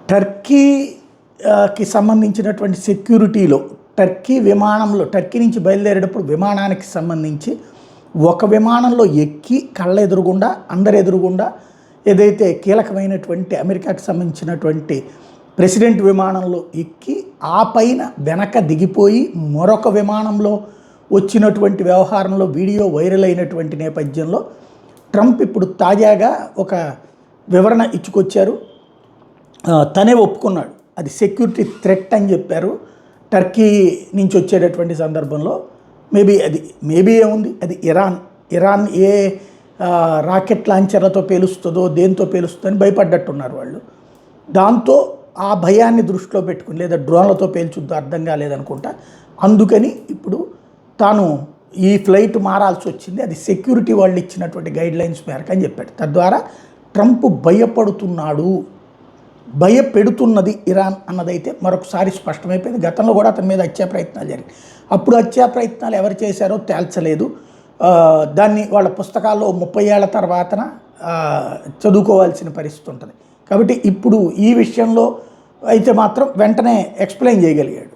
టర్కీకి సంబంధించినటువంటి సెక్యూరిటీలో టర్కీ నుంచి బయలుదేరేటప్పుడు విమానానికి సంబంధించి ఒక విమానంలో ఎక్కి కళ్ళ ఎదురుగుండా అందరి ఎదురుగుండా ఏదైతే కీలకమైనటువంటి అమెరికాకి సంబంధించినటువంటి ప్రెసిడెంట్ విమానంలో ఎక్కి ఆ పైన వెనక దిగిపోయి మరొక విమానంలో వచ్చినటువంటి వ్యవహారంలో వీడియో వైరల్ అయినటువంటి నేపథ్యంలో ట్రంప్ ఇప్పుడు తాజాగా ఒక వివరణ ఇచ్చుకొచ్చారు. తనే ఒప్పుకున్నాడు, అది సెక్యూరిటీ థ్రెట్ అని చెప్పారు. టర్కీ నుంచి వచ్చేటటువంటి సందర్భంలో మేబీ ఏముంది, అది ఇరాన్ ఏ రాకెట్ లాంచర్లతో పేలుస్తుందో దేంతో పేలుస్తుందో అని భయపడ్డట్టున్నారు వాళ్ళు. దాంతో ఆ భయాన్ని దృష్టిలో పెట్టుకుని, లేదా డ్రోన్లతో పేల్చుద్దో అర్థం కాలేదనుకుంటా, అందుకని ఇప్పుడు తాను ఈ ఫ్లైట్ మారాల్సి వచ్చింది, అది సెక్యూరిటీ వాళ్ళు ఇచ్చినటువంటి గైడ్లైన్స్ మేరకు అని చెప్పాడు. తద్వారా ట్రంప్ భయపెడుతున్నది ఇరాన్ అన్నదైతే మరొకసారి స్పష్టమైపోయింది. గతంలో కూడా అతని మీద హత్యా ప్రయత్నాలు జరిగాయి. అప్పుడు హత్యా ప్రయత్నాలు ఎవరు చేశారో తేల్చలేదు. దాన్ని వాళ్ళ పుస్తకాల్లో 30 ఏళ్ల తర్వాతన చదువుకోవాల్సిన పరిస్థితి ఉంటుంది. కాబట్టి ఇప్పుడు ఈ విషయంలో అయితే మాత్రం వెంటనే ఎక్స్ప్లెయిన్ చేయగలిగాడు.